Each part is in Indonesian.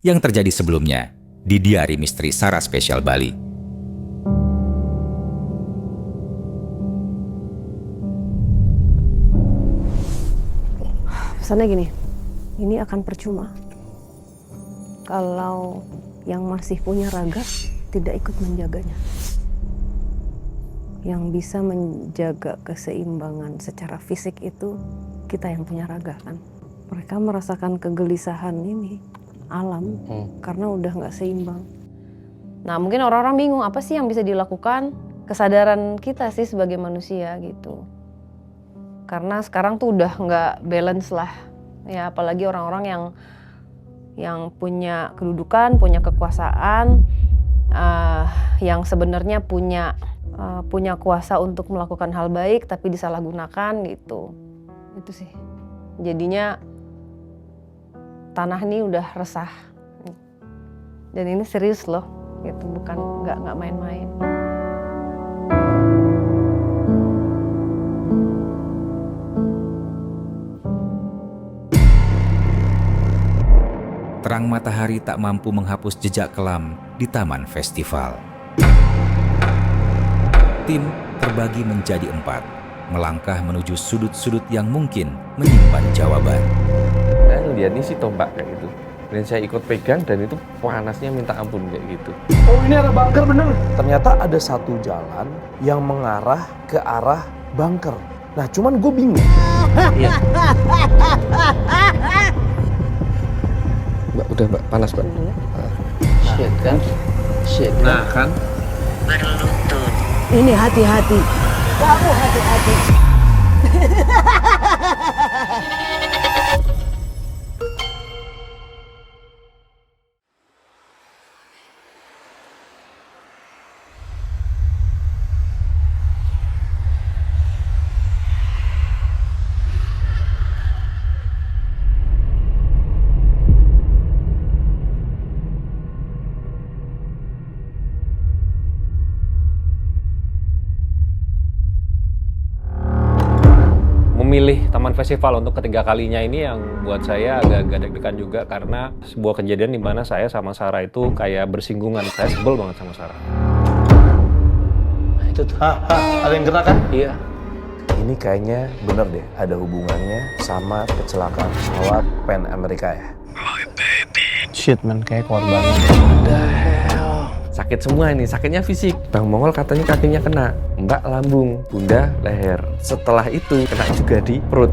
yang terjadi sebelumnya di Diari Misteri Sara Spesial Bali. Pesannya gini, ini akan percuma kalau yang masih punya raga tidak ikut menjaganya. Yang bisa menjaga keseimbangan secara fisik itu kita yang punya raga kan. Mereka merasakan kegelisahan ini alam karena udah nggak seimbang. Nah mungkin orang-orang bingung apa sih yang bisa dilakukan, kesadaran kita sih sebagai manusia gitu. Karena sekarang tuh udah nggak balance lah ya, apalagi orang-orang yang punya kedudukan, punya kekuasaan, yang sebenarnya punya kuasa untuk melakukan hal baik tapi disalahgunakan gitu. Itu sih. Jadinya tanah ini udah resah. Dan ini serius loh, gitu, bukan nggak main-main. Terang matahari tak mampu menghapus jejak kelam di Taman Festival. Tim terbagi menjadi 4, melangkah menuju sudut-sudut yang mungkin menyimpan jawaban. Saya lihat ini sih tombak kayak gitu. Dan saya ikut pegang dan itu panasnya minta ampun kayak gitu. Oh ini arah bunker bener. Ternyata ada satu jalan yang mengarah ke arah bunker. Nah cuman gue bingung. Iya. Mbak, udah mbak, panas mbak. Shit kan? Shit kan? Nah kan? Berlutut. Ini hati-hati. Kamu hati-hati. Memilih Taman Festival untuk ketiga kalinya ini yang buat saya agak-agak deg-degan juga karena sebuah kejadian di mana saya sama Sarah itu kayak bersinggungan. Saya sebel banget sama Sarah. Itu tuh. Ada yang gerak kan? Iya. Ini kayaknya bener deh ada hubungannya sama kecelakaan pesawat Pan Amerika ya. Shit man, kayak korban. Sakit semua ini, sakitnya fisik. Bang Mongol katanya kakinya kena, Mbak lambung, Bunda leher. Setelah itu kena juga di perut.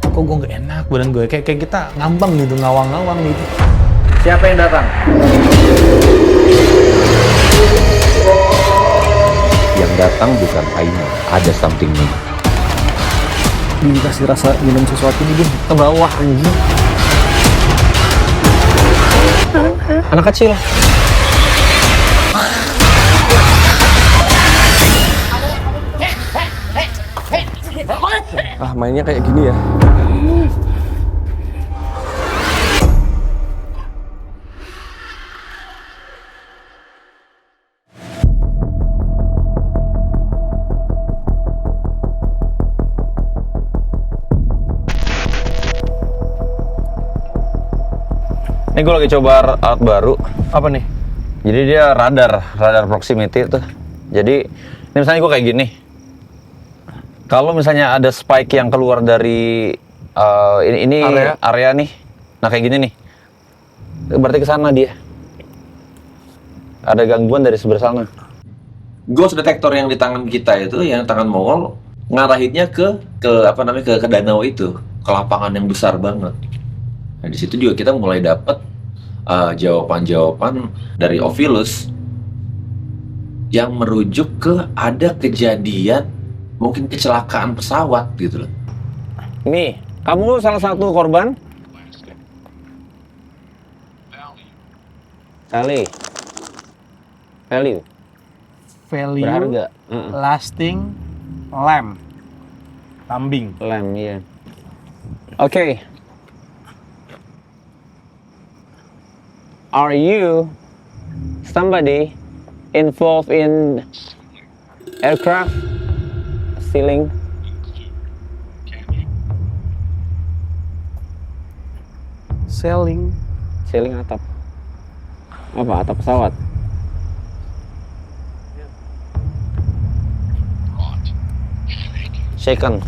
Kok gue gak enak badan gue, kayak kita ngambang gitu, ngawang-ngawang gitu. Siapa yang datang? Yang datang bukan Aina, ada something new. Dikasih rasa minum sesuatu nih, Bun. Ke bawah, anjing. Anak kecil. Ah, mainnya kayak gini ya. Ini gue lagi coba alat baru. Apa nih? Jadi dia radar proximity tuh. Jadi ini misalnya gue kayak gini. Kalau misalnya ada spike yang keluar dari ini area nih, nah kayak gini nih, berarti ke sana dia. Ada gangguan dari sebelah sana. Ghost detector yang di tangan kita itu, yang tangan Mongol, ngarahinnya ke danau itu, ke lapangan yang besar banget. Nah di situ juga kita mulai dapat jawaban-jawaban dari Ovilus yang merujuk ke ada kejadian mungkin kecelakaan pesawat gitu loh. Nih, kamu salah satu korban? Value. Value, Berharga. lasting, lamb. Lambing. Lem, iya. Oke. Are you somebody involved in aircraft stealing? Selling, Ceiling atap. Apa? Atap pesawat. Shaken.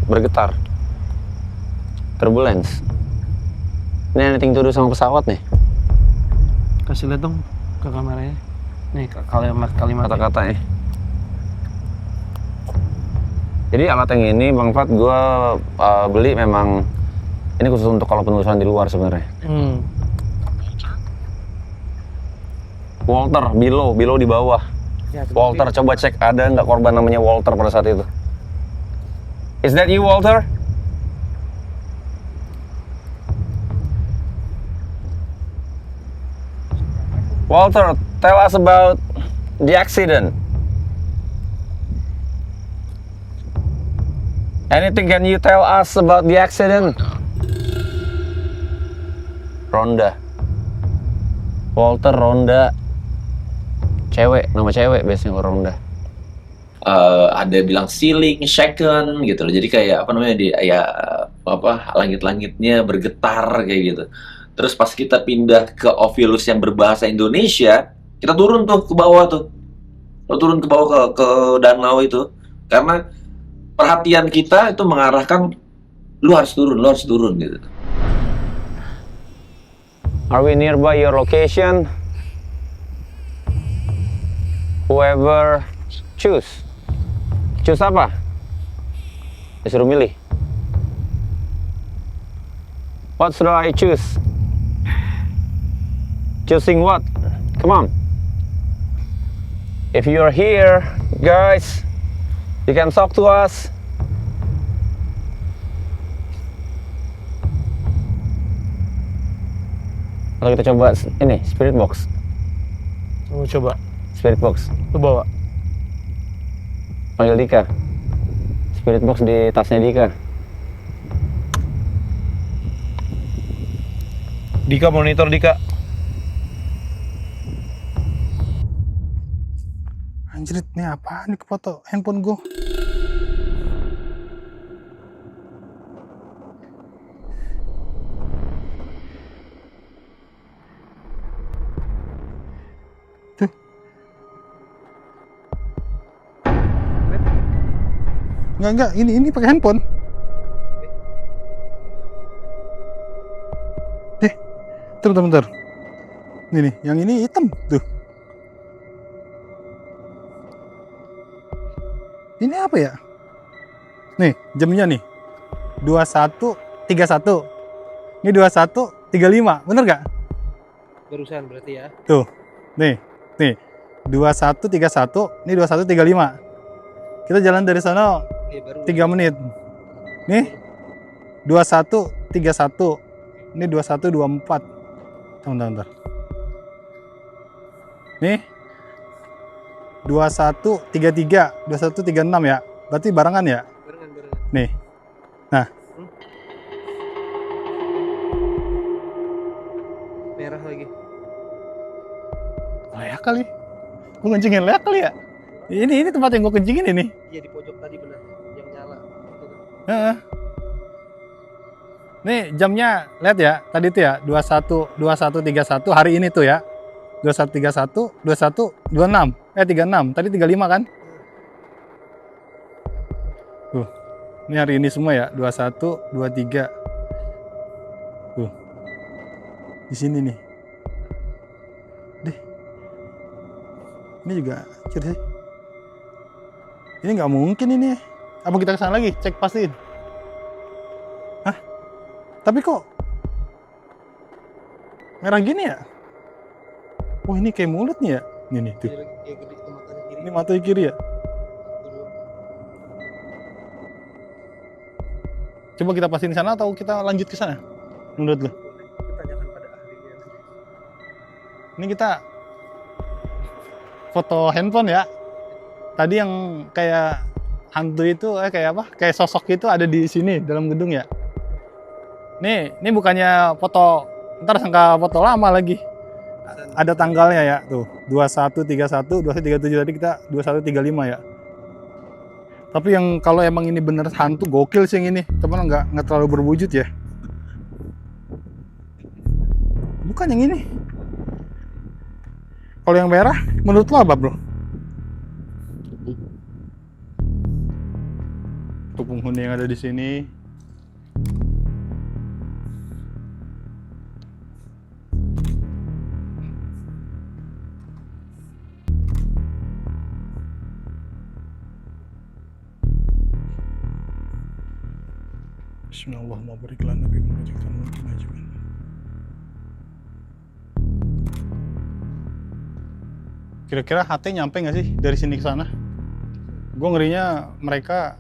Bergetar. Turbulence. Ini anything to do sama pesawat nih? Kasih lihat dong ke kameranya. Nih kalimat Kata-katanya. Jadi alat yang ini Bang Fat gue beli memang ini khusus untuk kalau penelusuran di luar sebenarnya. Walter, below di bawah. Walter, coba cek ada nggak korban namanya Walter pada saat itu. Is that you, Walter? Walter, tell us about the accident. Anything can you tell us about the accident? Ronda. Walter Ronda. Cewek, nama cewek biasanya Ronda. Ada bilang ceiling shaken gitu loh. Jadi kayak apa namanya langit-langitnya bergetar kayak gitu. Terus pas kita pindah ke Ovilus yang berbahasa Indonesia, kita turun tuh ke bawah tuh. Turun ke bawah ke danau itu. Karena perhatian kita itu mengarahkan lu harus turun gitu. Are we nearby your location? Whoever choose. Choose apa? Disuruh milih. What should I choose? Choosing what? Come on. If you're here, guys, you can talk to us. Kalau kita coba ini spirit box. Mau coba. Spirit box. Lu bawa. Panggil Dika. Spirit box di tasnya Dika. Dika, monitor Dika. Anjrit, ini apaan nih foto handphone gue? Tuh. Enggak, ini pakai handphone. Bentar. Ini nih, yang ini hitam tuh. Ini apa ya? Nih, jamnya nih. 21.31. Ini 21.35, bener gak? Barusan berarti ya. Tuh. Nih. 21.31, ini 21.35. Kita jalan dari sana 3 menit. Nih. 21.31. Ini 21.24. Bentar. Nih. 21.33, 21.36 ya. Berarti barengan ya? Barengan. Nih. Nah. Merah lagi. Leak kali. Gue kencingin leak kali ya? Ini tempat yang gue kencingin ini. Iya, di pojok tadi benar. Yang nyala. Heeh. Nih jamnya lihat ya, tadi tuh ya 21.31 hari ini tuh ya. 21.31, 21.26, 36, tadi 35 kan? Tuh, ini hari ini semua ya, 21, 23. Tuh, di sini nih. Deh, ini juga hancur sih. Ini nggak mungkin ini. Apa kita kesana lagi, cek pastiin? Hah? Tapi kok merah gini ya? Oh ini kayak mulut nih ya? Ini nih tuh. Ini matanya kiri ya? Coba kita pastiin sana atau kita lanjut ke sana? Menurut lu? Tanyakan pada ahlinya. Ini kita foto handphone ya. Tadi yang kayak hantu itu kayak apa? Kayak sosok itu ada di sini dalam gedung ya. Ini bukannya foto, ntar sangka foto lama lagi. Ada tanggalnya ya, tuh 21.31, 21.37, tadi kita 21.35 ya. Tapi yang kalau emang ini bener hantu, gokil sih yang ini, teman nggak terlalu berwujud ya. Bukan yang ini. Kalau yang merah, menurut lo apa, bro? Tuh penghuni yang ada di sini. Bismillahirrahmanirrahim. Berikanlah Nabi memberikan mungkin ajmain. Kira-kira HT nyampe nggak sih dari sini ke sana? Gue ngerinya mereka.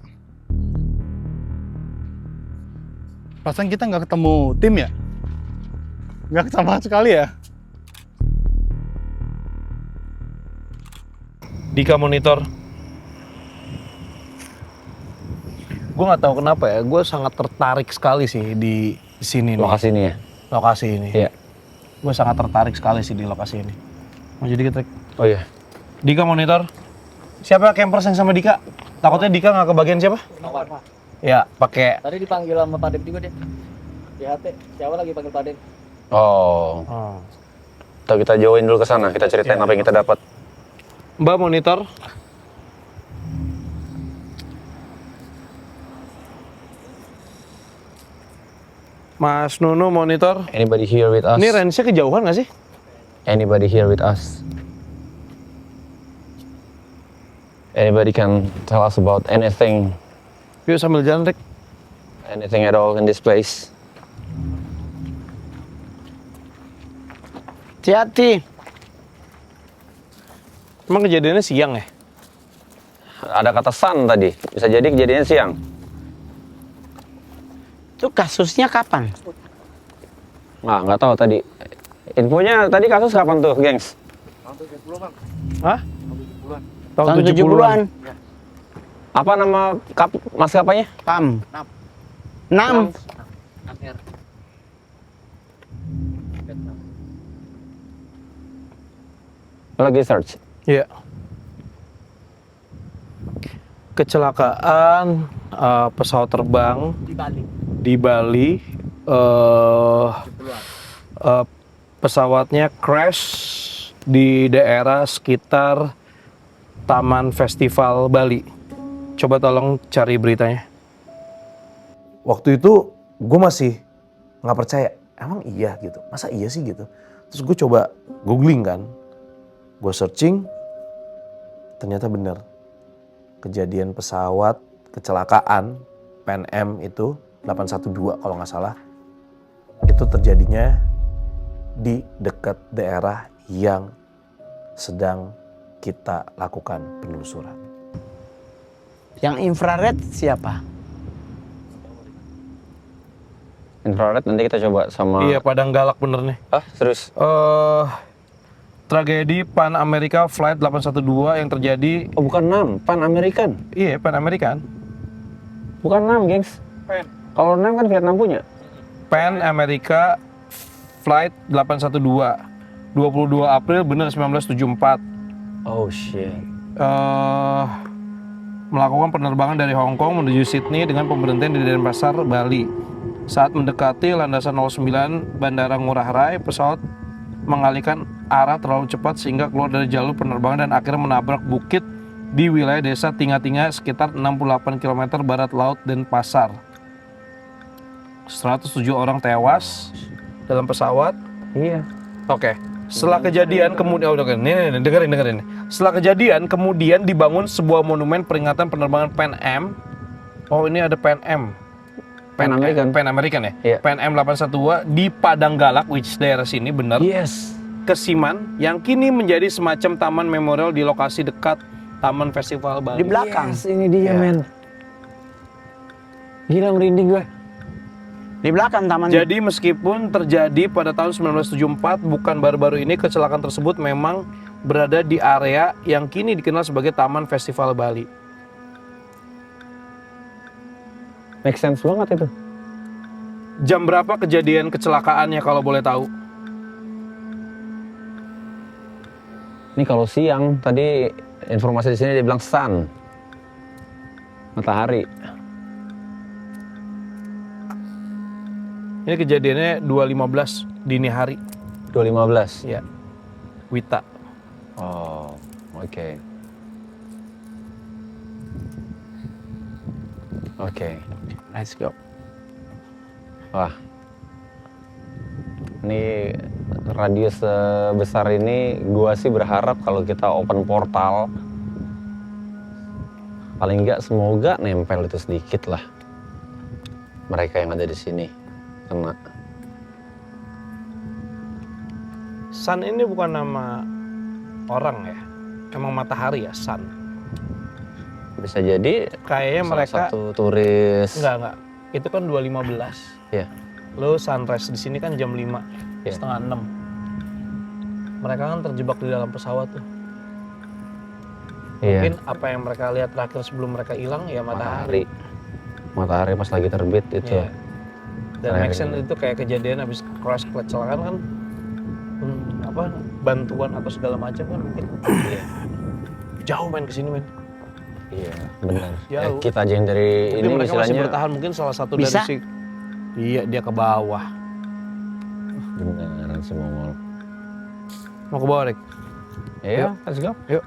Pasan kita nggak ketemu tim ya? Nggak sama sekali ya? Dika monitor. Gue nggak tahu kenapa ya, gue sangat tertarik sekali sih di sini nih. Lokasi ini ya? Lokasi ini. Iya. Gue sangat tertarik sekali sih di lokasi ini. Mau jadi kita. Oh iya. Dika monitor. Siapa campers yang sama Dika? Takutnya Dika nggak kebagian siapa? Ya, pakai. Tadi dipanggil sama Padem juga deh. Di HT, siapa lagi panggil Padem? Oh. Kita jauhin dulu ke sana, kita ceritain apa yang kita dapat. Mbak monitor. Mas Nunu monitor. Anybody here with us? Ini range-nya kejauhan nggak sih? Anybody here with us? Anybody can tell us about anything? Yuk sambil jalan, Rick. Anything at all in this place? Hati-hati. Emang kejadiannya siang ya? Ada kata sun tadi, bisa jadi kejadiannya siang. Itu kasusnya kapan? Nah, nggak tahu tadi. Infonya tadi kasus kapan tuh, gengs? Tahun 70 bang. Hah? Tahun 70-an. Apa nama maskapainya? PAM. 6. Lagi search. Iya. Kecelakaan pesawat terbang di Bali. Pesawatnya crash di daerah sekitar Taman Festival Bali. Coba tolong cari beritanya. Waktu itu gue masih nggak percaya, emang iya gitu, masa iya sih gitu. Terus gue coba googling kan, gue searching, ternyata bener. Kejadian pesawat kecelakaan Pan Am itu 812 kalau nggak salah, itu terjadinya di dekat daerah yang sedang kita lakukan penelusuran. Yang infrared siapa? Infrared nanti kita coba sama. Iya, Padang Galak bener nih. Ah, serius? Tragedi Pan America Flight 812 yang terjadi. Oh, bukan 6, Pan American. Iya, Pan American. Bukan 6, gengs. Kalau 6 kan Vietnam punya. Pan America Flight 812 22 April bener 1974. Oh shit. Melakukan penerbangan dari Hong Kong menuju Sydney dengan pemberhentian di Denpasar, Bali. Saat mendekati landasan 09 Bandara Ngurah Rai, pesawat mengalihkan arah terlalu cepat sehingga keluar dari jalur penerbangan dan akhirnya menabrak bukit di wilayah desa Tinga-Tinga sekitar 68 km barat laut Denpasar. 107 orang tewas dalam pesawat. Iya. Oke. Setelah kejadian kemudian nih, dengerin. Setelah kejadian kemudian dibangun sebuah monumen peringatan penerbangan Pan Am. Oh, ini ada Pan Am. Pan American. Pan American ya? Iya. Pan Am 812 di Padang Galak, which daerah sini benar. Yes. Kesiman yang kini menjadi semacam taman memorial di lokasi dekat Taman Festival Bali. Di belakang. Yes, ini dia, men. Gila, merinding gue. Di belakang taman. Jadi meskipun terjadi pada tahun 1974, bukan baru-baru ini, kecelakaan tersebut memang berada di area yang kini dikenal sebagai Taman Festival Bali. Make sense banget itu. Jam berapa kejadian kecelakaannya kalau boleh tahu? Ini kalau siang, tadi informasi di sini dia bilang sun. Matahari. Ini kejadiannya 2.15 dini hari. 215. Ya. Wita. Oh, oke. Oke. Let's go. Wah. Ini radius sebesar ini gua sih berharap kalau kita open portal paling enggak semoga nempel itu sedikit lah mereka yang ada di sini kena. Sun ini bukan nama orang ya, emang matahari ya Sun. Bisa jadi Kayaknya salah mereka satu turis. enggak. Itu kan 2.15. Iya. Lo sunrise di sini kan jam 5, Iya. setengah 6. Mereka kan terjebak di dalam pesawat tuh. Iya. Mungkin apa yang mereka lihat terakhir sebelum mereka hilang ya matahari. Matahari pas lagi terbit itu. Iya. Dan Kayak action gitu. itu kayak kejadian habis crash kecelakaan kan bantuan atau segala macam kan mungkin. Iya. Jauh main kesini men. Iya, benar. Jauh. Kita aja yang dari Tapi ini mereka masih istilahnya bertahan mungkin salah satu Bisa? dari si. Iya dia ke bawah. beneran si Mongol. Mau ke bawah Rick? Ayo, let's go. Yuk.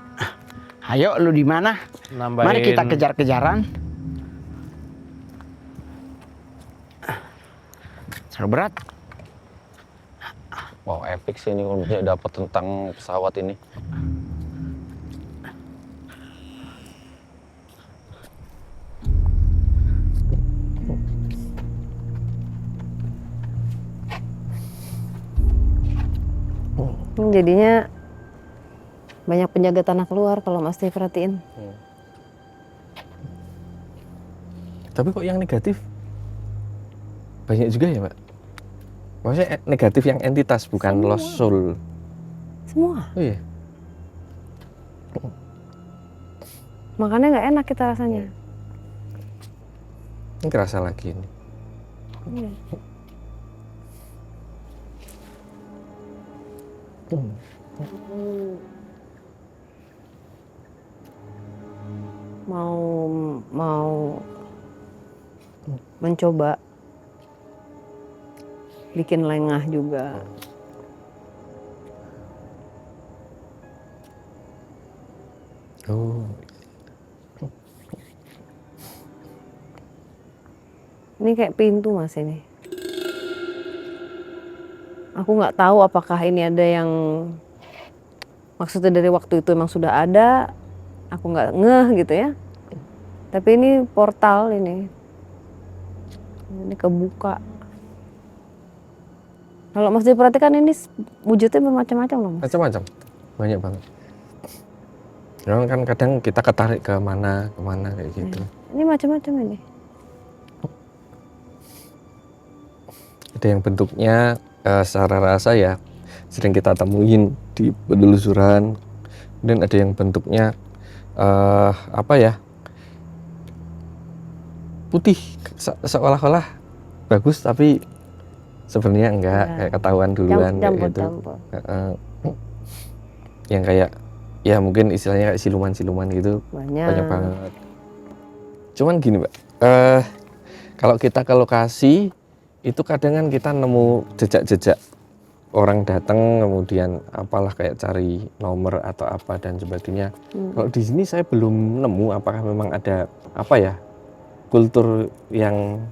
Ayo lu di mana? Nambahin. Mari kita kejar-kejaran. Terlalu berat. Wow, epic sih ini kalau misalnya dapat tentang pesawat ini. Jadinya banyak penjaga tanah keluar kalau Mas Steve perhatiin. Tapi kok yang negatif banyak juga ya, Pak? Maksudnya negatif yang entitas, bukan Semua. lost soul. Semua. Oh iya. Makanya nggak enak kita rasanya. Ini kerasa lagi ini. Iya. Mau mencoba bikin lengah juga. Oh. Ini kayak pintu Mas ini. Aku nggak tahu apakah ini ada yang maksudnya dari waktu itu emang sudah ada. Aku nggak ngeh gitu ya. Tapi ini portal ini. Ini kebuka. Kalau Mas diperhatikan ini wujudnya bermacam-macam loh Mas. Macam-macam. Banyak banget. Memang kan kadang kita ketarik ke mana kayak gitu. Ini macam-macam ini. Ada yang bentuknya secara rasa ya sering kita temuin di penelusuran. Kemudian ada yang bentuknya apa ya, putih seolah-olah bagus tapi sebenarnya enggak, Ya. kayak ketahuan duluan kayak gitu. Yang kayak ya mungkin istilahnya kayak siluman-siluman gitu banyak banget. Cuman gini Pak, kalau kita ke lokasi itu kadang kan kita nemu jejak-jejak orang datang kemudian apalah kayak cari nomor atau apa dan sebagainya. Kalau di sini saya belum nemu apakah memang ada apa ya kultur yang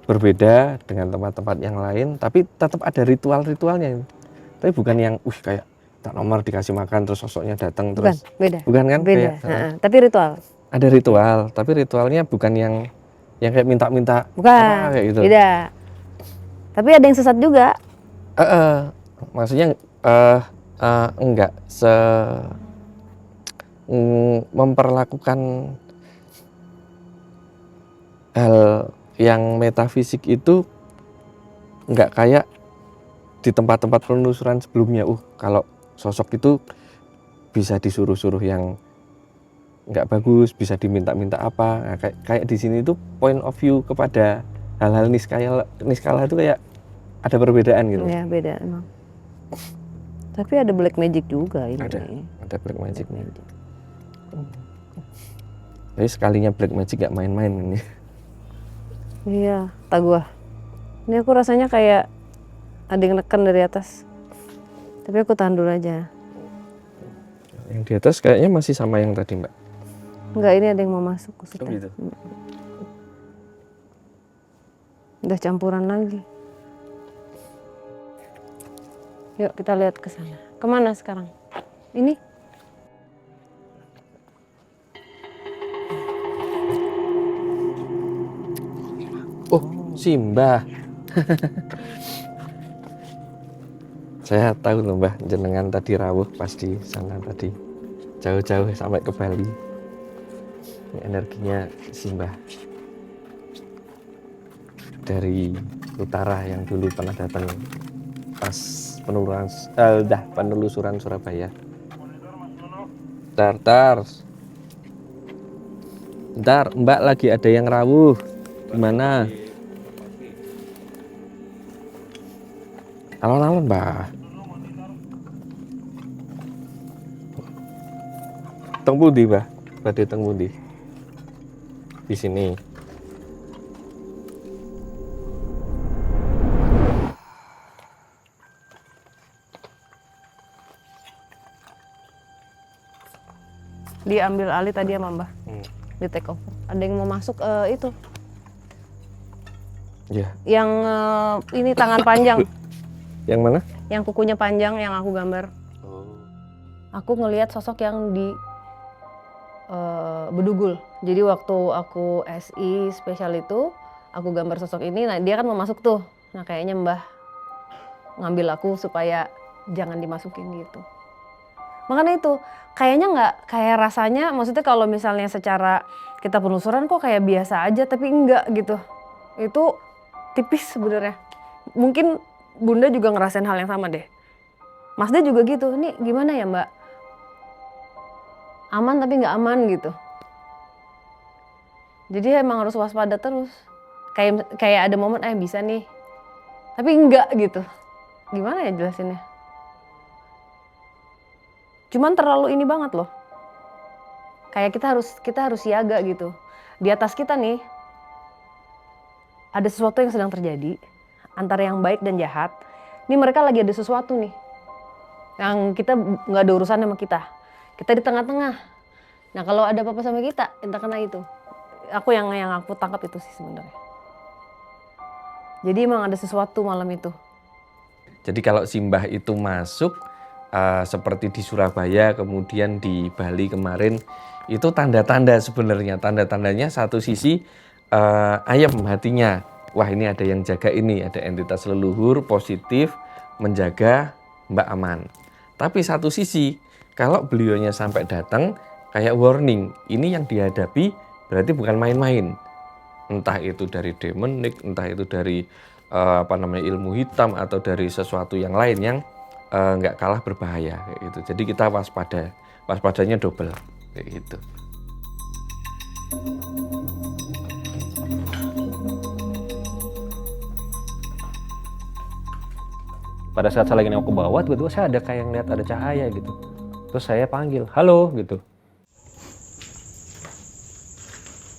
berbeda dengan tempat-tempat yang lain, tapi tetap ada ritual-ritualnya. Tapi bukan yang kayak tak nomor dikasih makan terus sosoknya datang terus. Beda. Bukan kan? Beda. Kayak, Tapi ritual. ada ritual, tapi ritualnya bukan yang kayak minta-minta Bukan. apa kayak gitu. Beda. Tapi ada yang sesat juga. Maksudnya enggak memperlakukan hal yang metafisik itu enggak kayak di tempat-tempat penelusuran sebelumnya. Kalau sosok itu bisa disuruh-suruh yang nggak bagus, bisa diminta-minta apa. Nah, kayak di sini tuh point of view kepada hal-hal niskala itu kayak ada perbedaan gitu. Ya beda emang. Tapi ada black magic juga ini. Ada black magic nih. Jadi sekalinya black magic gak main-main ini. Iya, tak gua. Ini aku rasanya kayak ada yang neken dari atas. Tapi aku tahan dulu aja. Yang di atas kayaknya masih sama yang tadi, Mbak. Enggak, ini ada yang mau masuk. Oh, gitu. Udah campuran lagi. Yuk kita lihat ke sana. Kemana sekarang? Ini? Oh, Simbah. Saya tahu loh Mbah, jenengan tadi rawuh pas di sana tadi. Jauh-jauh sampai ke Bali. Ini energinya Simbah. Dari utara yang dulu pernah datang pas penelusuran Surabaya. Bentar, Mbak lagi ada yang rawuh. Gimana? Alon-alon, Mbak. Teng pundi, Mbak? Badhe teng pundi? Di sini. Diambil alih tadi sama Mbah. Di take over. Ada yang mau masuk itu. Ya. Yang ini tangan panjang. Yang mana? Yang kukunya panjang yang aku gambar. Aku ngelihat sosok yang di Bedugul. Jadi waktu aku SI spesial itu, aku gambar sosok ini, nah dia kan mau masuk tuh. Nah kayaknya Mbah ngambil aku supaya jangan dimasukin gitu. Makanya itu, kayaknya nggak, kayak rasanya, maksudnya kalau misalnya secara kita penelusuran kok kayak biasa aja, tapi enggak gitu. Itu tipis sebenarnya. Mungkin Bunda juga ngerasain hal yang sama deh. Mas De juga gitu, ini gimana ya Mbak? Aman tapi nggak aman gitu. Jadi emang harus waspada terus. Kayak ada momen bisa nih, tapi enggak gitu. Gimana ya jelasinnya? Cuman terlalu ini banget loh. Kayak kita harus siaga gitu. Di atas kita nih ada sesuatu yang sedang terjadi antara yang baik dan jahat. Ini mereka lagi ada sesuatu nih yang kita nggak ada urusan sama kita. Kita di tengah-tengah. Nah kalau ada apa-apa sama kita, entah kena itu. Aku yang aku tangkap itu sih sebenarnya. Jadi emang ada sesuatu malam itu. Jadi kalau Simbah itu masuk seperti di Surabaya, kemudian di Bali kemarin, itu tanda-tanda sebenarnya. Tanda-tandanya satu sisi ayam hatinya. Wah ini ada yang jaga ini, ada entitas leluhur positif menjaga Mbak aman. Tapi satu sisi, kalau beliaunya sampai datang, kayak warning, ini yang dihadapi berarti bukan main-main. Entah itu dari demonik, entah itu dari ilmu hitam, atau dari sesuatu yang lain yang nggak kalah berbahaya kayak gitu. Jadi kita waspadanya double kayak gitu. Pada saat saya lagi nengok ke bawah, tiba-tiba saya ada kayak ngeliat ada cahaya gitu. Terus saya panggil, halo gitu.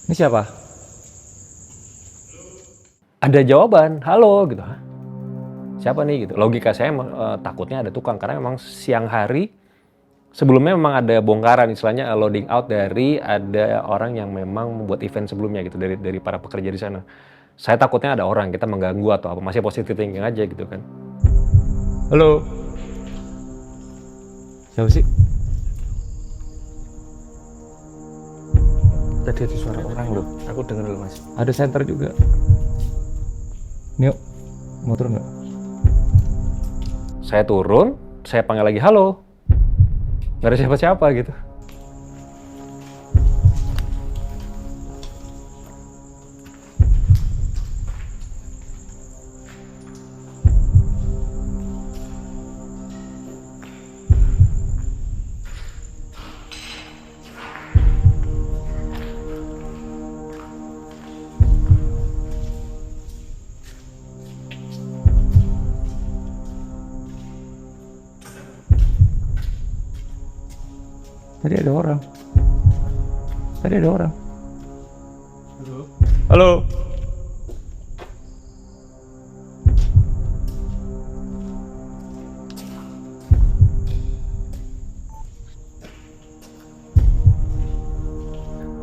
Ini siapa? Ada jawaban, halo gitu. Hah? Siapa nih gitu. Logika saya takutnya ada tukang, karena memang siang hari sebelumnya memang ada bongkaran, istilahnya loading out dari ada orang yang memang membuat event sebelumnya gitu, dari para pekerja di sana. Saya takutnya ada orang, kita mengganggu atau apa, masih positive thinking aja gitu kan. Halo. Siapa sih? Tadi ada suara orang loh, aku dengar loh Mas. Ada center juga. Nio, mau turun nggak? Saya turun, saya panggil lagi halo. Nggak ada siapa-siapa gitu. Tadi ada orang. Halo.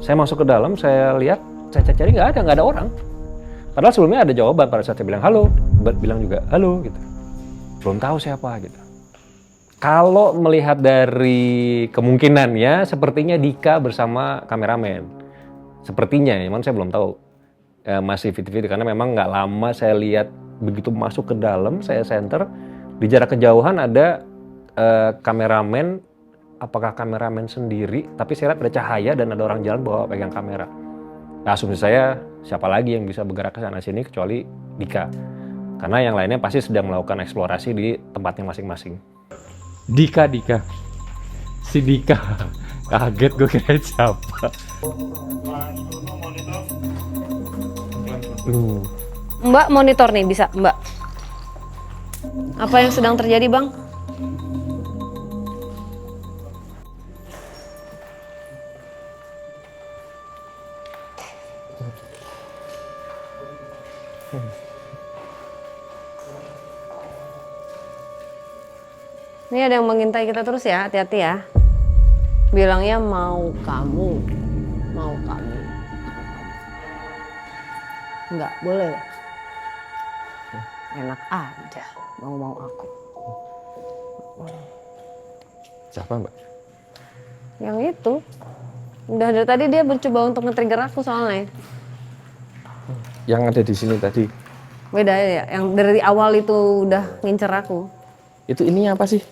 Saya masuk ke dalam, saya lihat, saya cari nggak ada orang. Padahal sebelumnya ada jawaban pada saat saya bilang halo, bilang juga halo gitu. Belum tahu siapa gitu. Kalau melihat dari kemungkinannya, sepertinya Dika bersama kameramen. Sepertinya, cuman saya belum tahu masih video karena memang nggak lama saya lihat begitu masuk ke dalam, saya center di jarak kejauhan ada kameramen. Apakah kameramen sendiri, tapi saya lihat ada cahaya dan ada orang jalan bawa pegang kamera. Nah, asumsi saya siapa lagi yang bisa bergerak ke sana sini kecuali Dika. Karena yang lainnya pasti sedang melakukan eksplorasi di tempatnya masing-masing. Dika. Si Dika. Kaget gue kira siapa. Mbak monitor nih bisa, Mbak. Apa yang sedang terjadi, Bang? Ini ada yang mengintai kita terus ya, hati-hati ya. Bilangnya mau kamu. Enggak boleh. Enak aja, mau aku. Siapa Mbak? Yang itu. Udah dari tadi dia mencoba untuk nge-trigger aku soalnya. Yang ada di sini tadi. Beda ya, yang dari awal itu udah ngincer aku. Itu ini apa sih?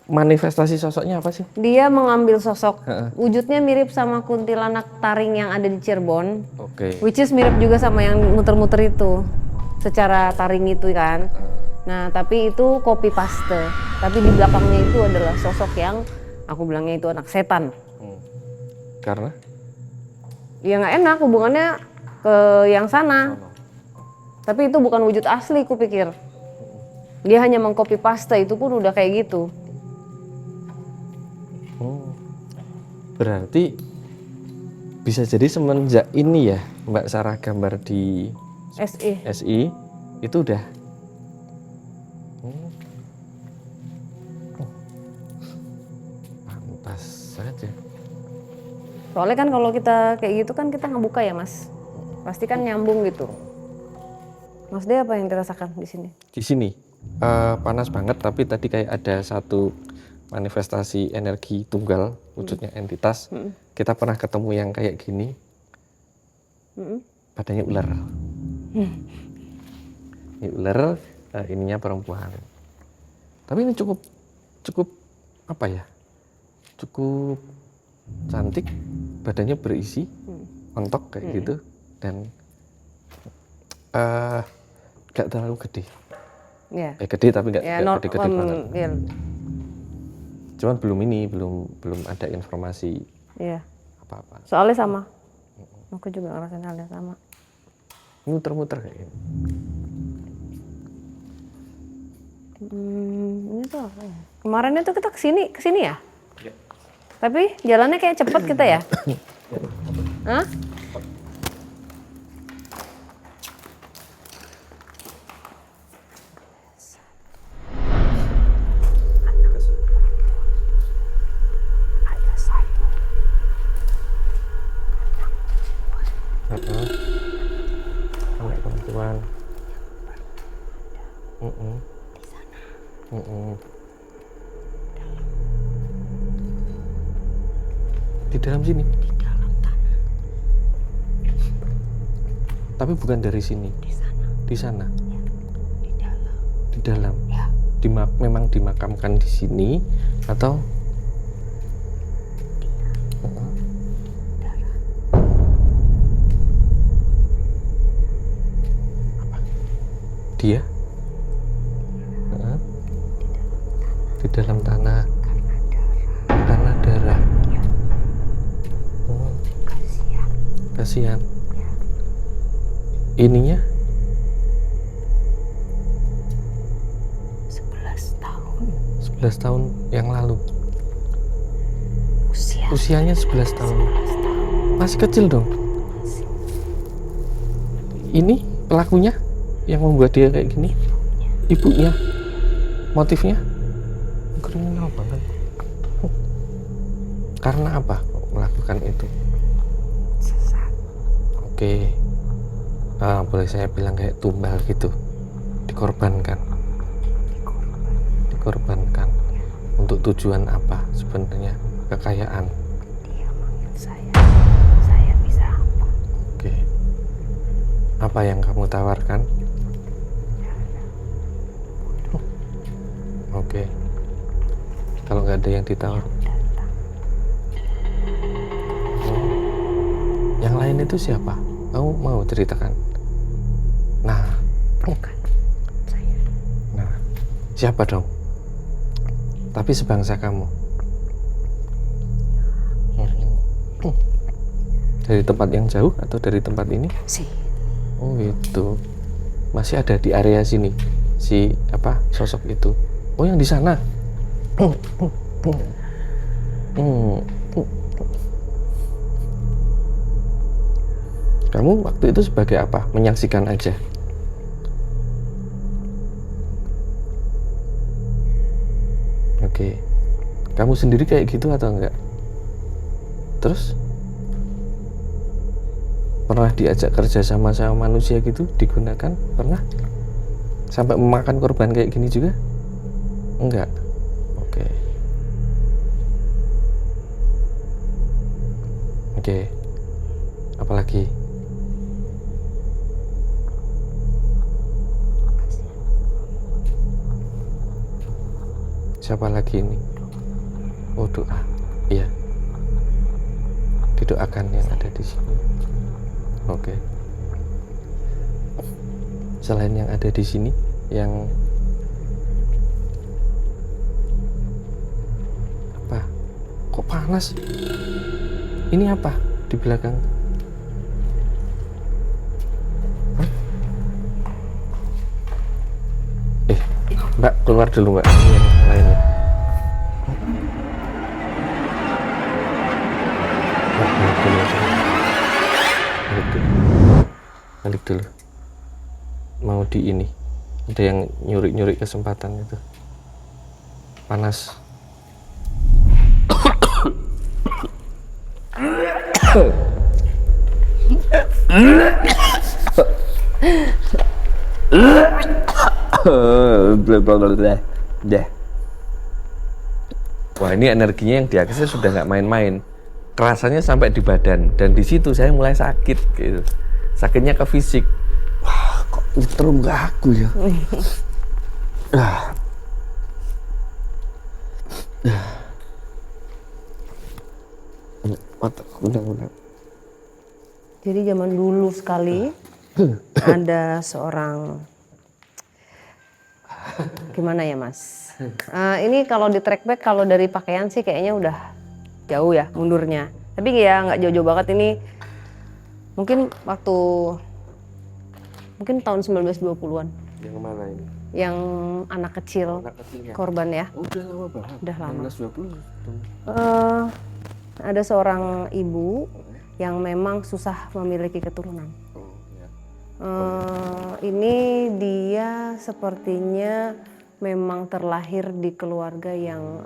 Manifestasi sosoknya apa sih? Dia mengambil sosok, wujudnya mirip sama kuntilanak taring yang ada di Cirebon. Oke. Which is mirip juga sama yang muter-muter itu. Secara taring itu kan. Nah, tapi itu copy paste. Tapi di belakangnya itu adalah sosok yang aku bilangnya itu anak setan. Karena? Ya nggak enak hubungannya ke yang sana. Tapi itu bukan wujud asli kupikir. Dia hanya mengcopy paste, itu pun udah kayak gitu. Berarti bisa jadi semenjak ini ya Mbak Sarah gambar di SI itu udah pantas saja. Soalnya kan kalau kita kayak gitu kan kita ngebuka ya Mas, pasti kan nyambung gitu. Mas De apa yang dirasakan di sini? Di sini panas banget, tapi tadi kayak ada satu manifestasi energi tunggal, wujudnya entitas. Kita pernah ketemu yang kayak gini, badannya ular. Ini ular, ininya perempuan. Tapi ini cukup apa ya? Cukup cantik, badannya berisi, ontok kayak gitu, dan gak terlalu gede. Yeah. Gede tapi gak yeah, gede-gede banget. Yeah. Cuman belum ada informasi apa-apa. Soalnya sama, aku juga ngerasain hal yang sama. Muter-muter kayak gini. Ini tuh apa ya? Kemarin itu kita kesini ya? Ya. Tapi jalannya kayak cepet kita ya? Hah? Teman-teman. Di dalam sini. Di dalam tanah. Tapi bukan dari sini. Di sana. Di sana. Ya, di dalam. Di dalam. Ya. Memang dimakamkan di sini atau? Dia di dalam tanah karena darah. Kasihan. Ininya 11 tahun. 11 tahun yang lalu. Usianya 11 tahun. Masih kecil dong. Ini pelakunya yang membuat dia kayak gini, ibunya, motifnya kriminal banget. Karena apa melakukan itu? Oke. Boleh saya bilang kayak tumbal gitu, dikorbankan. Dikorbankan untuk tujuan apa sebenarnya? Kekayaan. Dia manggil saya bisa apa? Oke. Apa yang kamu tawarkan? Oke. Kalau nggak ada yang ditawar, yang lain itu siapa? Kamu mau ceritakan? Nah, Bukan saya. nah, siapa dong? Tapi sebangsa kamu. Dari tempat yang jauh atau dari tempat ini? Sih. Oh gitu. Masih ada di area sini si apa sosok itu? Oh yang di sana. Kamu waktu itu sebagai apa? Menyaksikan aja. Oke. Kamu sendiri kayak gitu atau enggak? Terus? Pernah diajak kerja sama manusia gitu digunakan? Pernah? Sampai memakan korban kayak gini juga? Enggak. Oke. Oke. Apalagi? Siapa lagi ini? Oh doa. Iya. Didoakan yang ada di sini. Oke. Selain yang ada di sini, yang apa? Kok panas? Ini apa di belakang? Hah? Mbak keluar dulu Mbak. Ini yang lainnya. Balik dulu. Balik dulu. Mau di ini. Ada yang nyuri-nyuri kesempatan itu. Panas. Wah ini energinya yang diakses sudah nggak main-main, kerasanya sampai di badan dan di situ saya mulai sakit gitu, sakitnya ke fisik. Wah kok nyetrum ke aku ya. Udah. Jadi zaman dulu sekali ada seorang, gimana ya Mas? Ini kalau di track back kalau dari pakaian sih kayaknya udah jauh ya mundurnya. Tapi ya nggak jauh-jauh banget ini. Mungkin tahun 1920-an. Yang mana ini? Yang anak kecil, korban ya. Udah lama banget. Udah lama. 1920. Ada seorang ibu yang memang susah memiliki keturunan. Ini dia sepertinya memang terlahir di keluarga yang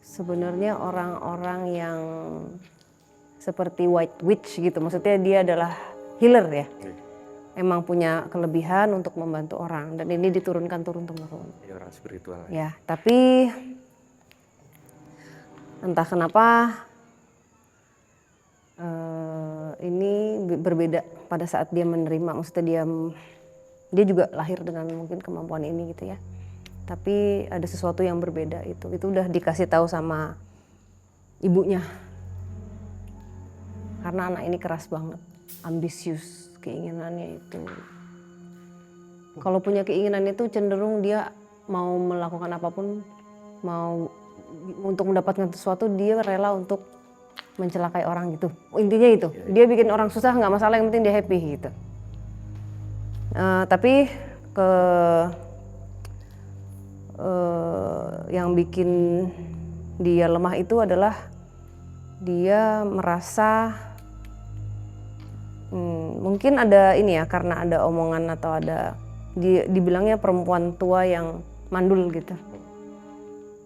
sebenarnya orang-orang yang seperti white witch gitu. Maksudnya dia adalah healer ya. Emang punya kelebihan untuk membantu orang dan ini diturunkan turun-temurun. Ya, orang spiritual. Ya, tapi entah kenapa ini berbeda pada saat dia menerima. Maksudnya dia juga lahir dengan mungkin kemampuan ini gitu ya. Tapi ada sesuatu yang berbeda itu udah dikasih tahu sama ibunya. Karena anak ini keras banget, ambisius keinginannya itu. Kalau punya keinginan itu cenderung dia mau melakukan apapun, mau untuk mendapatkan sesuatu dia rela untuk mencelakai orang gitu. Intinya itu, dia bikin orang susah nggak masalah, yang penting dia happy gitu. Tapi yang bikin dia lemah itu adalah dia merasa mungkin ada ini ya, karena ada omongan atau ada dibilangnya perempuan tua yang mandul gitu.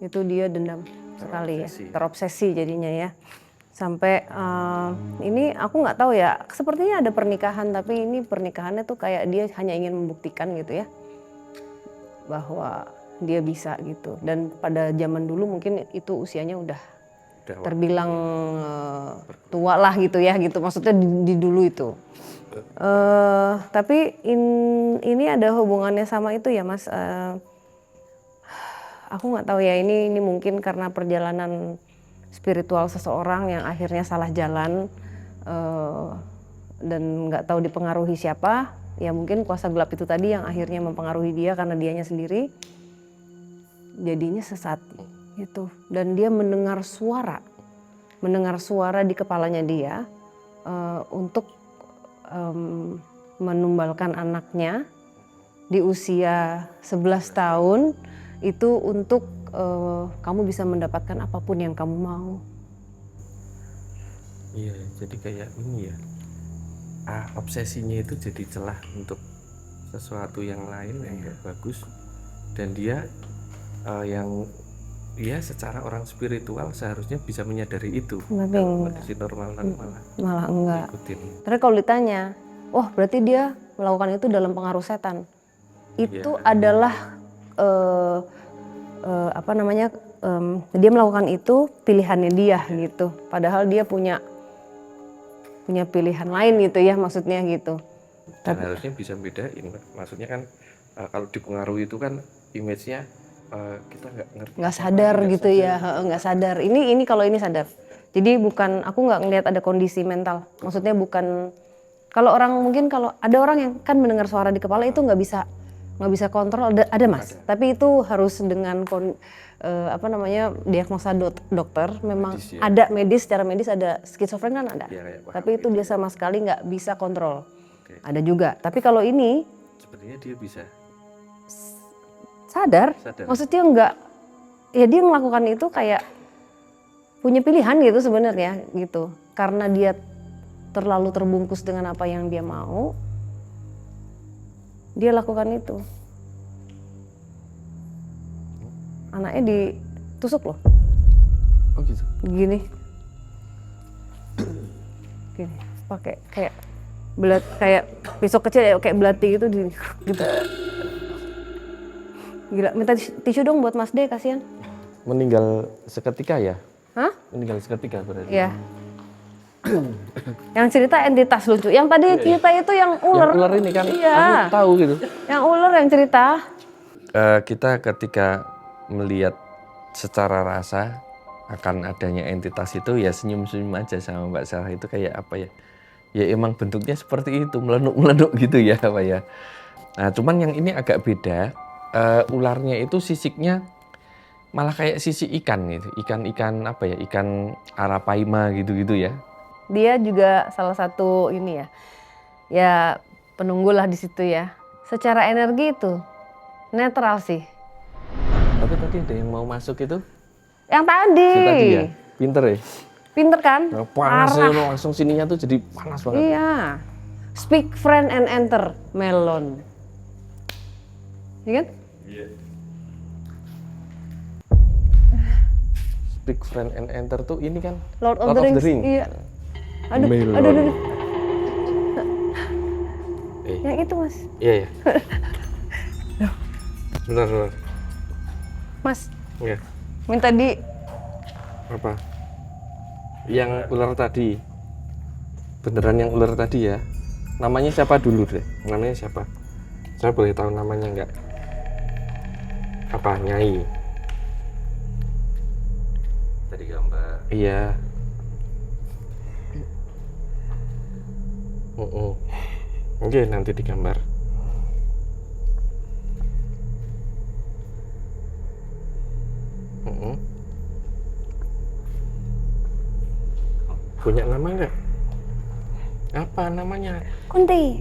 Itu dia dendam. sekali ya, terobsesi jadinya ya. Sampai ini aku nggak tahu ya, sepertinya ada pernikahan, tapi ini pernikahannya tuh kayak dia hanya ingin membuktikan gitu ya, bahwa dia bisa gitu. Dan pada zaman dulu mungkin itu usianya udah terbilang tua lah gitu ya, gitu maksudnya di dulu itu. Tapi ini ada hubungannya sama itu ya Mas. Aku nggak tahu ya, ini mungkin karena perjalanan spiritual seseorang yang akhirnya salah jalan dan nggak tahu dipengaruhi siapa. Ya mungkin kuasa gelap itu tadi yang akhirnya mempengaruhi dia karena dianya sendiri jadinya sesat gitu. Dan dia mendengar suara di kepalanya dia untuk menumbalkan anaknya di usia 11 tahun itu untuk kamu bisa mendapatkan apapun yang kamu mau. Iya, jadi kayak ini ya, obsesinya itu jadi celah untuk sesuatu yang lain yang gak bagus. Dan dia yang dia secara orang spiritual seharusnya bisa menyadari itu. Tapi kondisi normal malah enggak. Ikutin. Terus kalau ditanya, wah berarti dia melakukan itu dalam pengaruh setan. Itu adalah dia melakukan itu pilihannya dia gitu. Padahal dia punya pilihan lain gitu ya, maksudnya gitu. Dan harusnya bisa bedain, maksudnya kan kalau dipengaruhi itu kan image-nya kita nggak ngerti. Nggak sadar gitu ya, nggak sadar. Ini kalau ini sadar. Jadi bukan, aku nggak ngelihat ada kondisi mental. Maksudnya bukan, kalau orang mungkin kalau ada orang yang kan mendengar suara di kepala itu nggak bisa kontrol, ada Mas. Tapi itu harus dengan diagnosa dokter. Memang medis, ya. Ada medis, secara medis ada skizofren kan ada. Ya, tapi itu dia sama sekali nggak bisa kontrol. Oke. Ada juga. Tapi kalau ini Sepertinya dia bisa sadar. Maksudnya enggak, ya dia melakukan itu kayak punya pilihan gitu sebenarnya gitu. Karena dia terlalu terbungkus dengan apa yang dia mau, dia lakukan itu. Anaknya ditusuk loh. Oh gitu. Gini, pakai kayak kayak pisau kecil ya, kayak belati gitu gitu. Gila, minta tisu dong buat Mas D, kasihan. Meninggal seketika ya? Hah? Meninggal seketika berarti? Iya. Yang cerita entitas lucu. Yang tadi kita itu yang ular. Yang ular ini kan, iya. aku tahu gitu. Yang ular yang cerita. Kita ketika melihat secara rasa akan adanya entitas itu ya senyum-senyum aja sama Mbak Sarah. Itu kayak apa ya? Ya emang bentuknya seperti itu, meleduk-meleduk gitu ya Pak ya. Nah cuman yang ini agak beda. Ularnya itu sisiknya malah kayak sisik ikan gitu, ikan apa ya, ikan arapaima gitu-gitu ya. Dia juga salah satu ini ya penunggu lah di situ ya. Secara energi itu netral sih. Tapi tadi ada yang mau masuk itu? Yang tadi. Ya? Pinter ya? Pinter kan? Nah, panasnya langsung sininya tuh jadi panas banget. Iya. Speak friend and enter melon. Iya kan? Iya. Speak friend and enter tuh ini kan Lord of the Rings. Iya. Aduh. Yang itu Mas. Iya. Bentar. Mas. Iya. Minta di apa? Yang ular tadi. Beneran yang ular tadi ya. Namanya siapa dulu deh? Namanya siapa? Saya boleh tahu namanya nggak? Apa Nyai? Tadi gambar. Iya. Oke, nanti digambar. Punya nama nggak? Apa namanya? Kunti.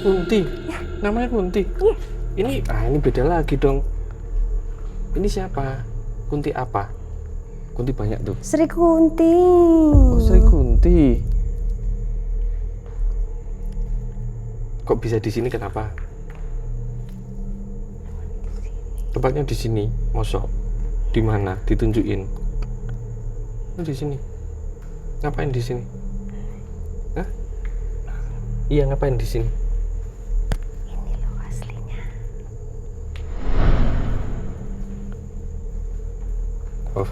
Kunti. Ya. Namanya Kunti. Ya. Ini beda lagi dong. Ini siapa? Kunti apa? Kunti banyak tuh. Sri Kunti. Oh, Sri Kunti. Kok bisa di sini kenapa? Tempatnya di sini, mosok. Di mana? Ditunjukin. Lu di sini. Ngapain di sini? Hah? Iya, ngapain di sini? Ini loh aslinya. Oh.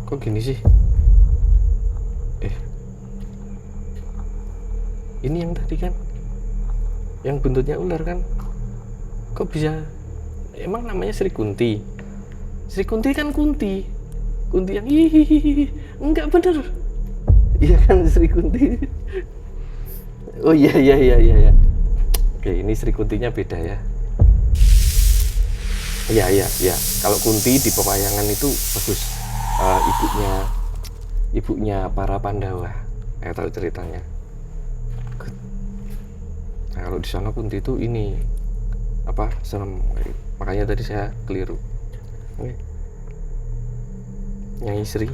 Kok gini sih? Ini yang tadi kan? Yang bentuknya ular kan? Kok bisa? Emang namanya Sri Kunti? Sri Kunti kan Kunti. Kunti yang hihihi. Enggak bener. Iya kan Sri Kunti. Oh iya. Oke, ini Sri Kuntinya beda ya. Iya. Kalau Kunti di pewayangan itu bagus. Ibunya para Pandawa. Saya tahu ceritanya. Nah, kalau di sana Kunti itu ini serem. Makanya tadi saya keliru. Oke. Nyai Sri.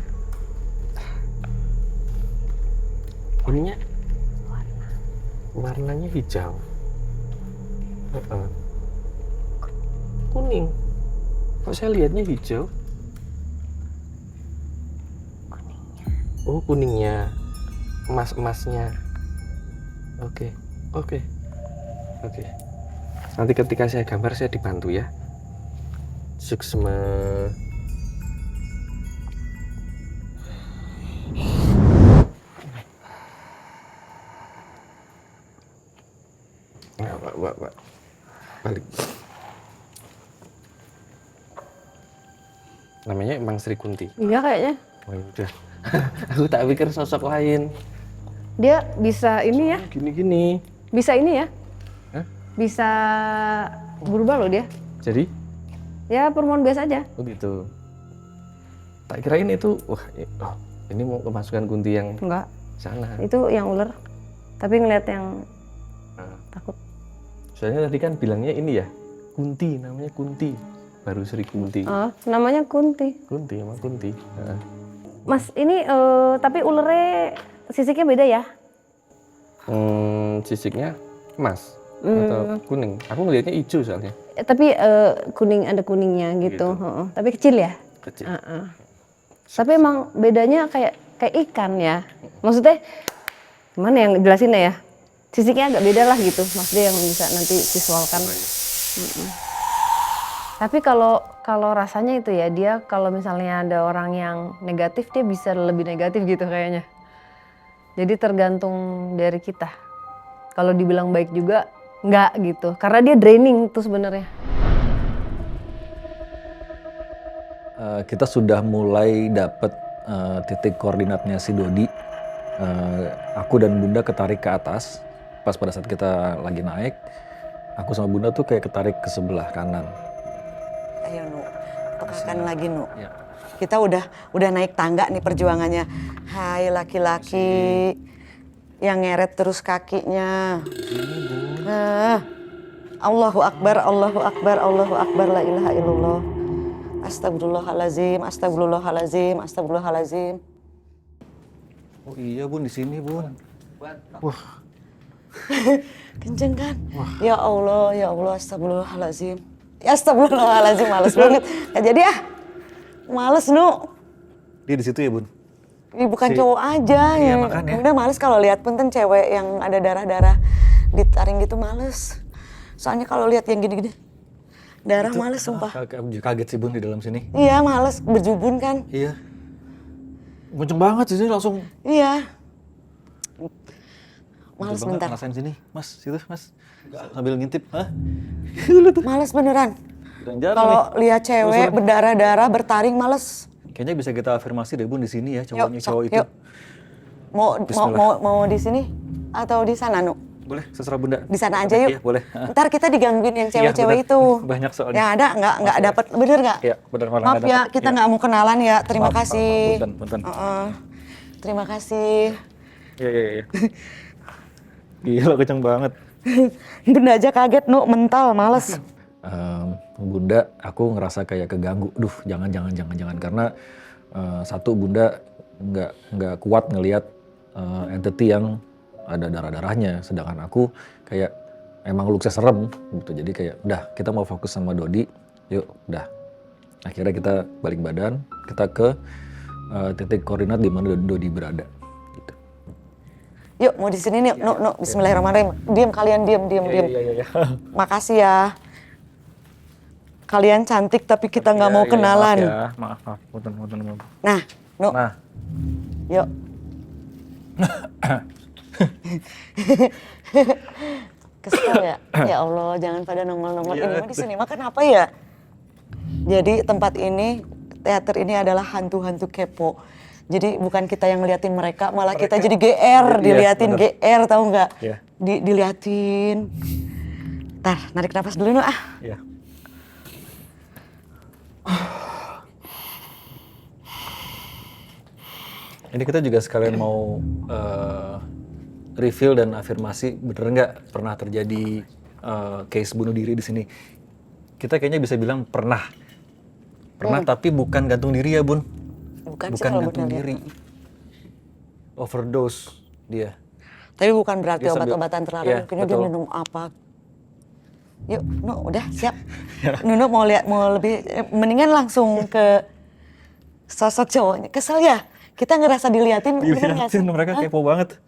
Ininya warnanya hijau. Kuning. Kok saya lihatnya hijau? Oh, kuningnya. Emas-emasnya. Oke. Nanti ketika saya gambar saya dibantu ya. Suksma. Pak. Balik. Namanya emang Sri Kunti. Iya kayaknya. Oh udah. Aku tak pikir sosok lain. Dia bisa ini ya. Gini. Bisa ini ya. Hah? Bisa berubah loh dia. Jadi? Ya perempuan biasa aja. Oh gitu. Tak kirain itu, ini mau kemasukan Kunti yang Enggak. sana. Itu yang ular. Tapi ngeliat yang takut. Soalnya tadi kan bilangnya ini ya, Kunti, namanya Kunti. Baru Sri Kunti. Namanya Kunti. Kunti, emang Kunti. Mas, ini tapi ulernya sisiknya beda ya? Sisiknya emas atau kuning. Aku ngelihatnya hijau soalnya. Tapi kuning, ada kuningnya gitu. Tapi kecil ya? Kecil. Tapi emang bedanya kayak ikan ya. Maksudnya gimana yang jelasinnya ya? Sisiknya agak beda lah gitu. Maksudnya yang bisa nanti visualkan. Tapi kalau rasanya itu ya, dia kalau misalnya ada orang yang negatif, dia bisa lebih negatif gitu kayaknya. Jadi tergantung dari kita. Kalau dibilang baik juga enggak gitu. Karena dia draining tuh sebenarnya. Kita sudah mulai dapat titik koordinatnya si Dodi. Aku dan Bunda ketarik ke atas. Pas pada saat kita lagi naik, aku sama Bunda tuh kayak ketarik ke sebelah kanan. Ayo Nu, pekakan lagi Nu. Ya. Kita udah naik tangga nih perjuangannya. Hai laki-laki yang ngeret terus kakinya. Allahu Akbar, Allahu Akbar, Allahu Akbar, la ilaha illallah. Astagfirullahalazim, astagfirullahalazim, astagfirullahalazim. Oh iya Bun, di sini Bun. Wah. Kenceng kan? Ya Allah, astagfirullahalazim. Ya astagfirullahalazim, males banget. Gak jadi males Nu. Dia di situ ya Bun? Ini bukan cowok aja iya, yang makanya. udah males kalau lihat punten cewek yang ada darah-darah ditaring gitu males. Soalnya kalau lihat yang gini-gini darah itu, males sumpah. Kaget sih Bun di dalam sini. Iya males, berjubun kan. Iya. Kenceng banget sih langsung. Iya. Males Kenceng bentar. Ngerasain sini, Mas, situ Mas. Sambil ngintip, hah? Males beneran. Jarang Kalau nih. lihat cewek berdarah-darah bertaring males. Kayaknya bisa kita afirmasi deh Bun di sini ya cowok itu. Yuk. Mau di sini atau di sana Nu? Boleh, seserah Bunda. Di sana aja yuk. Iya, boleh. Ntar kita digangguin yang cewek-cewek itu. Banyak soalnya. Ya ada nggak dapat, bener nggak? Iya, bener malah Maaf ya, kita nggak mau kenalan ya. Terima Maaf, kasih. Punten. Terima kasih. Iya. Gila kenceng banget. Bunda aja kaget Nu, mental, males. Bunda, aku ngerasa kayak keganggu. Duh, jangan karena satu Bunda nggak kuat ngelihat entity yang ada darah-darahnya, sedangkan aku kayak emang looks-nya serem gitu. Jadi kayak udah kita mau fokus sama Dodi, yuk udah Akhirnya kita balik badan, kita ke titik koordinat di mana Dodi berada. Gitu. Yuk, mau di sini nih. No. Bismillahirrahmanirrahim. Diam kalian, diam. Iya. Makasih ya. Kalian cantik tapi kita nggak mau kenalan. Maaf. Punten. Nah, No. Nah. Yuk. Kesel ya? Ya Allah, jangan pada nongol-nongol. Ini mah di sini mah kenapa ya? Jadi tempat ini, teater ini adalah hantu-hantu kepo. Jadi bukan kita yang ngeliatin mereka, malah kita jadi GR, diliatin GR, tahu nggak? Iya. Diliatin. Ntar, narik napas dulu no ah. Iya. Ini kita juga sekalian mau reveal dan afirmasi, bener nggak pernah terjadi case bunuh diri di sini. Kita kayaknya bisa bilang pernah. Tapi bukan gantung diri ya Bun. Bukan gantung diri. Overdose dia. Tapi bukan berarti Dia obat-obatan terlarang, Iya, mungkin dia betul. minum apa. Yuk, No, udah siap. Nuno mau lebih, mendingan langsung ke sosok cowoknya. Kesel ya? Kita ngerasa diliatin, bener nggak sih? Mereka kepo banget.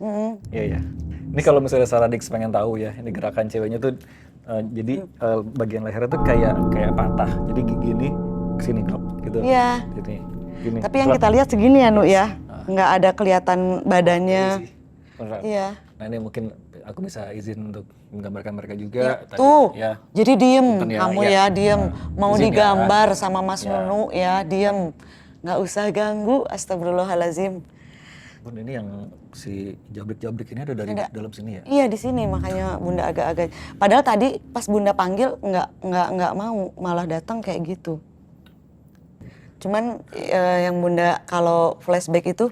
Iya. Ini kalau misalnya Saradix pengen tahu ya, ini gerakan ceweknya tuh jadi bagian lehernya tuh kayak patah. Jadi gini kesini gitu. Iya. Gini. Tapi yang kita lihat segini ya, Nu ya. Nggak ada kelihatan badannya. Beneran. Iya. Nah ini mungkin aku bisa izin untuk menggambarkan mereka juga. Ya, tuh, Ya. jadi diem, Punten ya, kamu ya. ya diem. Mau izin ya. digambar sama Mas Ya. Nunu ya, diem. Nggak usah ganggu, astagfirullahalazim. Bun, ini yang si jabrik-jabrik ini ada dari dalam sini ya? Iya di sini, makanya Bunda agak-agak. Padahal tadi pas Bunda panggil nggak mau, malah datang kayak gitu. Cuman yang Bunda kalau flashback itu,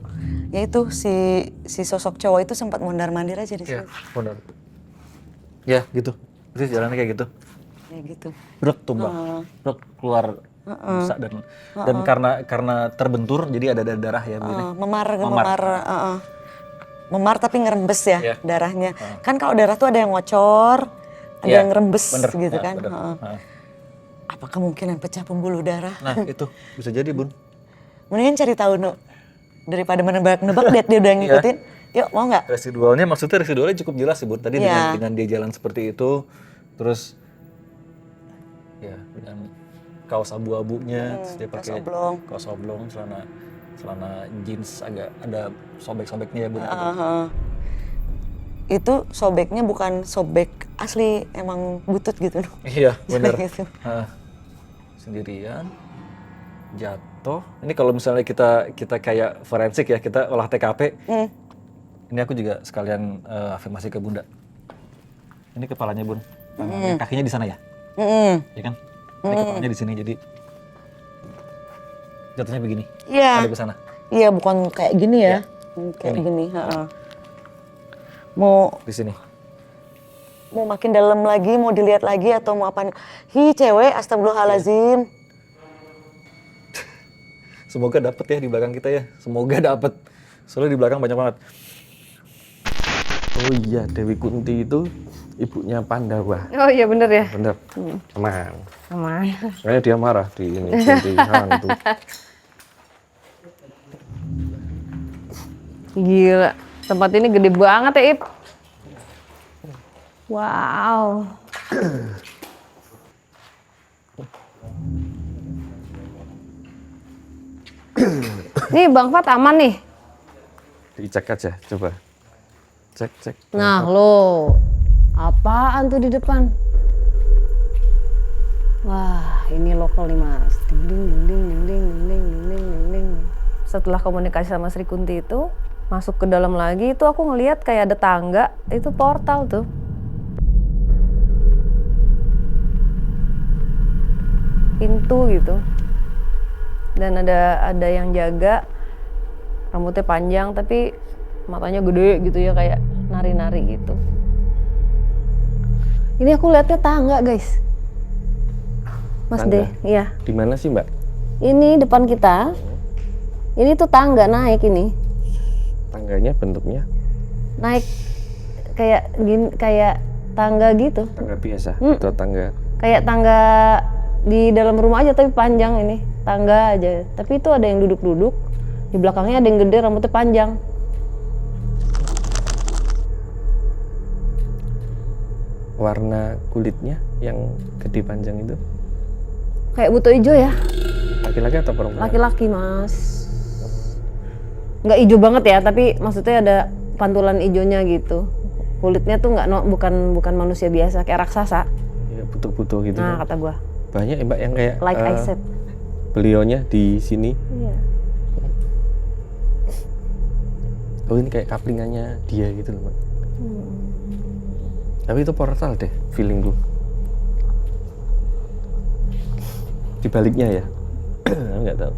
yaitu si sosok cowok itu sempat mondar-mandir aja di sini. Iya, mondar. Ya gitu, itu jalannya kayak gitu. Kayak gitu. Brek tumbang, brek keluar bisa dan karena terbentur jadi ada darah ya begini. Memar tapi ngerembes ya darahnya. Kan kalau darah tuh ada yang ngocor, ada yang ngerembes gitu kan. Apa kemungkinan pecah pembuluh darah? Nah itu bisa jadi Bun. Mendingan cari tahu Nu. Daripada menebak-nebak dia udah ngikutin. Yuk mau nggak? Residualnya cukup jelas sih Bun. Tadi dengan dia jalan seperti itu, terus ya dengan kaos abu-abunya, terus dia pakai kaos oblong, celana jeans agak ada sobek-sobeknya ya Bun. Itu sobeknya bukan sobek asli, emang butut gitu. Iya benar. Gitu. Sendirian, jatuh. Ini kalau misalnya kita kayak forensik ya, kita olah TKP. Ini aku juga sekalian afirmasi ke Bunda. Ini kepalanya Bun, kakinya di sana ya, ya kan? Ini kepalanya di sini, jadi jatuhnya begini. Iya. Ada ke sana. Iya, bukan kayak gini ya, kayak gini. Mau di sini. Mau makin dalam lagi, mau dilihat lagi atau mau apa? Hi cewek, astagfirullahalazim. Semoga dapet ya di belakang kita ya. Semoga dapet. Soalnya di belakang banyak banget. Oh iya, Dewi Kunti itu ibunya Pandawa. Oh iya bener ya? Bener. Aman. Kayaknya dia marah di ini, Kunti hantu. Gila, tempat ini gede banget ya Ip. Wow. Nih Bang Fat aman nih. Dicek aja, coba. Cek. Nah lo, apaan tuh di depan? Wah, ini lokal nih Mas. Ding. Setelah komunikasi sama Sri Kunti itu, masuk ke dalam lagi itu aku ngelihat kayak ada tangga, itu portal tuh. Pintu gitu. Dan ada yang jaga, rambutnya panjang tapi matanya gede gitu ya, kayak nari-nari gitu. Ini aku lihatnya tangga guys. Mas Tangga? iya. Di mana sih Mbak? Ini depan kita. Ini tuh tangga naik ini. Tangganya bentuknya? Naik kayak gini, kayak tangga gitu. Tangga biasa atau tangga? Kayak tangga di dalam rumah aja tapi panjang ini, tangga aja. Tapi itu ada yang duduk-duduk, di belakangnya ada yang gede rambutnya panjang. Warna kulitnya yang gede panjang itu? Kayak buto hijau ya. Laki-laki atau perempuan? Laki-laki mas. Nggak hijau banget ya, tapi maksudnya ada pantulan hijaunya gitu. Kulitnya tuh bukan manusia biasa, kayak raksasa. Ya, butuh-butuh gitu. Nah, kan? kata gua. Banyak ya Mbak yang kayak like I said. Beliaunya di sini. Iya. Oh ini kayak kaplingannya dia gitu loh Mbak. Tapi itu portal deh, feeling gue. Di baliknya ya, aku nggak tahu.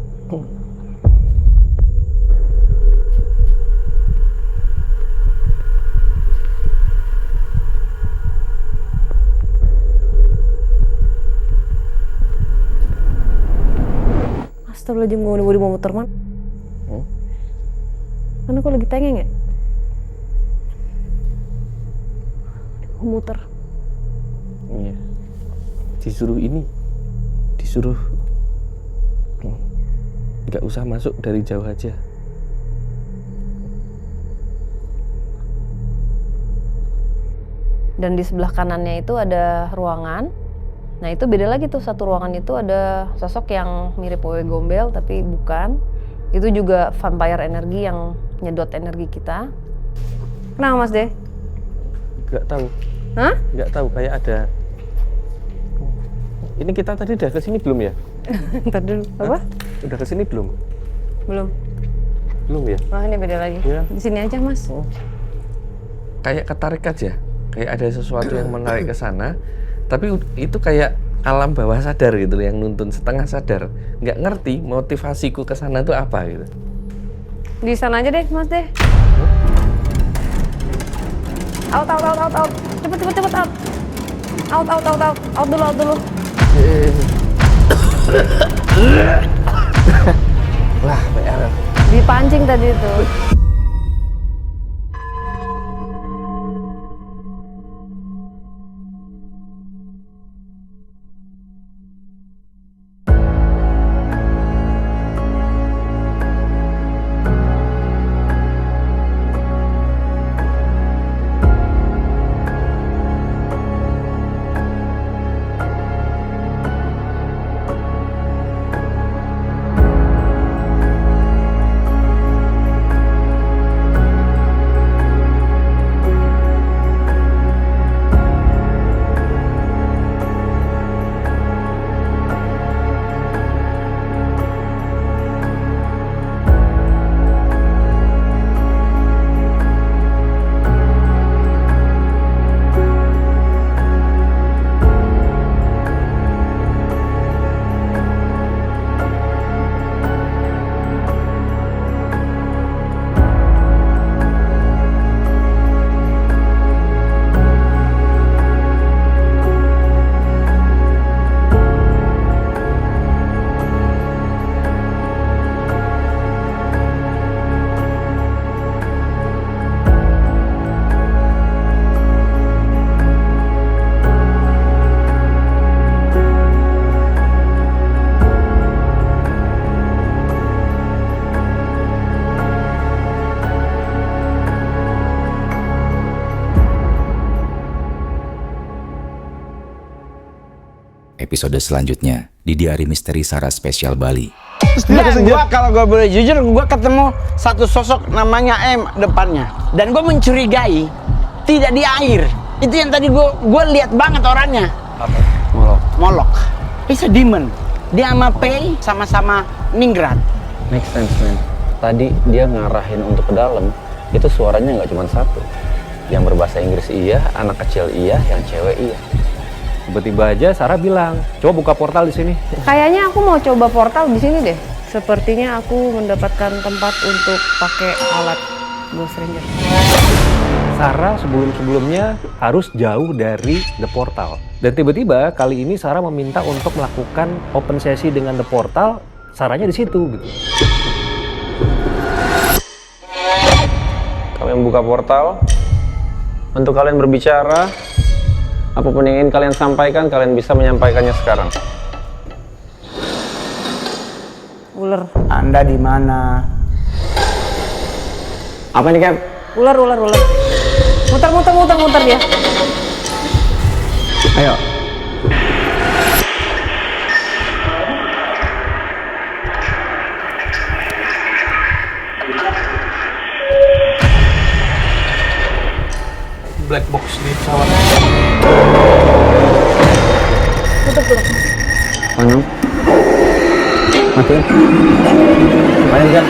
Astagfirullahaladzim, gue mau muter man. Karena aku lagi tengeng ya. Muter. Iya. Disuruh nggak usah masuk dari jauh aja. Dan di sebelah kanannya itu ada ruangan. Nah itu beda lagi tuh, satu ruangan itu ada sosok yang mirip wewe gombel tapi bukan. Itu juga vampire energi yang nyedot energi kita. Kenapa Mas De? Nggak tahu. Hah? Nggak tahu, kayak ada. Ini kita tadi udah kesini belum ya? Ntar dulu, apa? Udah kesini belum? Belum. Belum ya? Wah ini beda lagi. Ya. Di sini aja Mas. Kayak ketarik aja, kayak ada sesuatu yang menarik ke sana. Tapi itu kayak alam bawah sadar gitu yang nuntun, setengah sadar. Nggak ngerti motivasiku ke sana itu apa gitu. Di sana aja deh Mas De. Out. Cepet out. Out dulu. Wah, PR. Dipancing tadi itu. Episode selanjutnya di Diari Misteri Sarah Spesial Bali. Dan kalau gue boleh jujur, gue ketemu satu sosok namanya M depannya. Dan gue mencurigai tidak di air. Itu yang tadi gue lihat banget orangnya. Apa? Molok. It's a demon. Dia sama Pei sama-sama ningrat. Make sense, man. Tadi dia ngarahin untuk ke dalam, itu suaranya nggak cuma satu. Yang berbahasa Inggris iya, anak kecil iya, yang cewek iya. Tiba-tiba aja Sarah bilang, coba buka portal di sini. Kayaknya aku mau coba portal di sini deh. Sepertinya aku mendapatkan tempat untuk pakai alat Ghost Ranger. Sarah sebelum-sebelumnya harus jauh dari The Portal. Dan tiba-tiba kali ini Sarah meminta untuk melakukan open sesi dengan The Portal. Sarahnya di situ gitu. Kami membuka portal untuk kalian berbicara. Apapun yang ingin kalian sampaikan, kalian bisa menyampaikannya sekarang. Ular. Anda di mana? Apa nih, Cap? Ular. Muter dia. Ayo. Black box di pesawat. Putar. Matiin. Matiin, Cap.